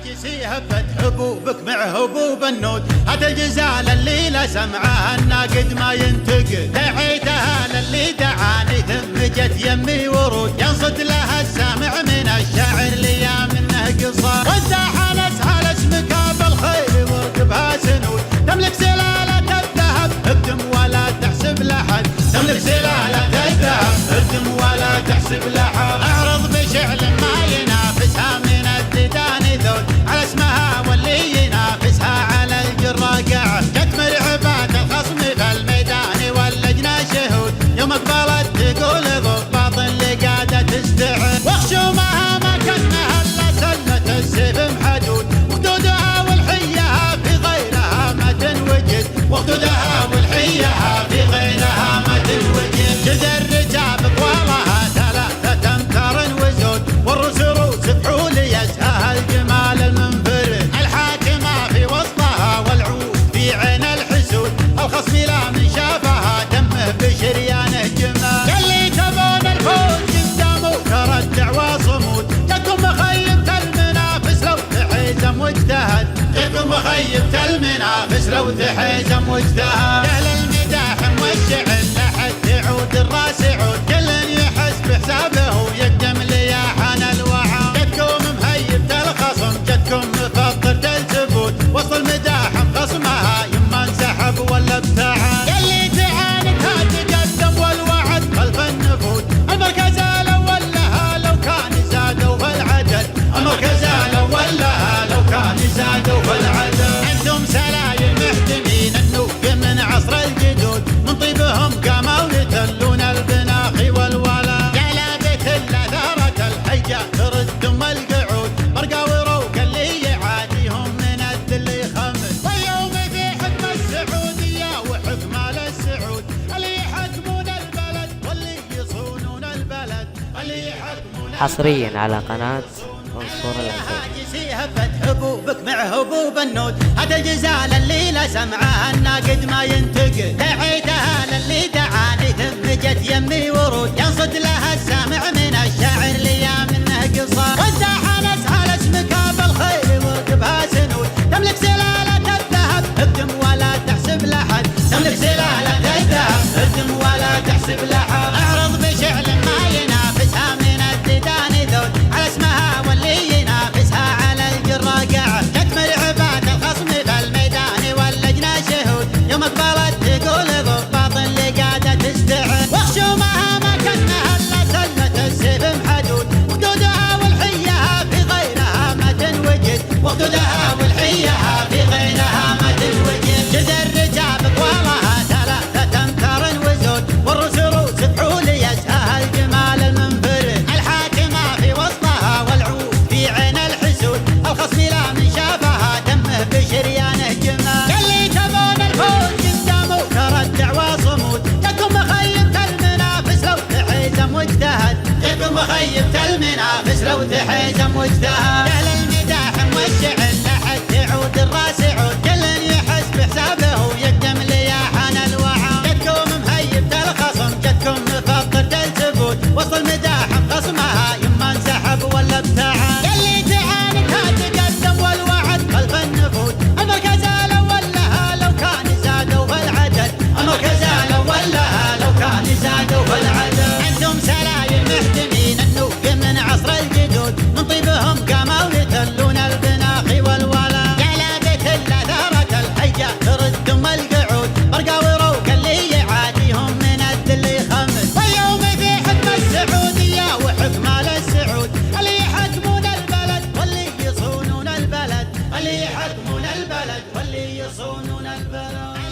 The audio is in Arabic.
عاجسي هبت حبوبك مع هبوب النود، هذا الجزال اللي لا سمعه الناقد ما ينتقد، دعيتها للي دعاني ثم جت يمي ورود، ينصد لها السامع من الشاعر لي منه قصار، وانت حالس اسمك بالخير وركبها سنود، تملك سلالة الذهب اقدم ولا تحسب لحد، تملك سلالة الذهب اقدم ولا تحسب لحد، اعرض بشعل ما ينافسها من الديدان ذود، على اسمها واللي ينافسها على الجرة قاعد، تكمل عباد الخصم في الميدان واللجنة شهود، يوم اقبلت تقول ضباط اللي قاعدة تستعد، واخشومها ما كانها الا سلمة السيف محدود، وخدودها والحيها في غيرها ما تنوجد، وخدودها والحيها في غيرها ما تنوجد، جد الرجال طوالها 3 أمتار وزود، والرسروس بحول يزهى الجمال المنفرد، الحاكمة في وسطها والعود في عين الحسود، الخصم لا من شافها دمه بشريانه جمال، اللي تبون الفوز قدامه ترى الدعوى صمود، جاكم مخيبة المنافس لو تحيزم واجتهد، جاكم مخيبة المنافس لو تحيزم واجتهد، اهل المداح موشع لحد تعود الراس عود، كل يحس بحسابه ويقدم لياحان الوعى، جدكم مهيبة الخصم جدكم مفطرة الثبوت، وسط المداح خصمها يما انسحب ولا ابتعد، اللي تعاندها تقدم والوعد خلف النفوذ، المركز الاول لها لو كان زادوا بالعدد، المركز الاول لها لو كان زادوا بالعدد، عندهم سلايم محتمين النوف من عصر الجدود، من طيبهم قاموا يتلون البناخي والولا، يا لا بيت الا ثارة الحجة تردهم القعود، برقا وروق اللي يعاديهم من الذل يخمس، واليوم في حكم السعودية وحكم آل السعود، اللي يحكمون البلد واللي يصونون البلد، اللي يحكمون حصريا على قناة منصور العسيري. عاجسي هبت حبوبك مع هبوب النود، هذا الجزال اللي لا سمعه الناقد ما ينتقد، دعيتها للي دعاني ثم جت يمي ورود، ينصد لها السامع من الشاعر لي منه قصار، وانت حالس على اسمك بالخير وركبها سنود، تملك سلالة الذهب اقدم ولا تحسب لحد، تملك سلالة الذهب اقدم ولا تحسب لحد، اعرض بشعل ما ينافسها من الديدان ذود، على اسمها واللي ينافسها على الجرة قاعد، تكمل عباد الخصم في الميدان واللجنة شهود، يوم اقبلت تقول ضباط اللي قاعدة تستعد، واخشومها ما كانها الا سلمة السيف محدود، وخدودها والحيها في غيرها ما تنوجد، وخدودها والحيها في غيرها ما تنوجد، جد الرجال طوالها 3 أمتار وزود، والرسروس بحول يزهى الجمال المنفرد، الحاكمة في وسطها والعود في عين الحسود، الخصم لا من شافها دمه بشريانه جمال، اللي تبون الفوز قدامه ترى الدعوى صمود، جاكم مخيبة المنافس لو تحيزم واجتهد، جاكم مخيبة المنافس لو تحيزم واجتهد، اهل المداح موشع لحد تعود الراس عود، كل يحس بحسابه ويقدم لياحان الوعى، جدكم مهيبة الخصم جدكم مفطرة الثبوت، وسط المداح خصمها يما انسحب ولا ابتعد، اللي تعاندها تقدم والوعد خلف النفوذ، المركز الاول لها لو كان زادوا بالعدد، المركز الاول لها لو كان زادوا بالعدد، عندهم سلايم محتمين النوف من عصر الجدود، من طيبهم قاموا يتلون البناخي والولا، يا لا بيت الا ثارة الحجة تردهم القعود، برقا وروق اللي يعاديهم من الذل يخمس، واليوم في حكم السعودية وحكم آل السعود، اللي يحكمون البلد واللي يصونون البلد، اللي يحكمون البلد واللي يصونون البلد.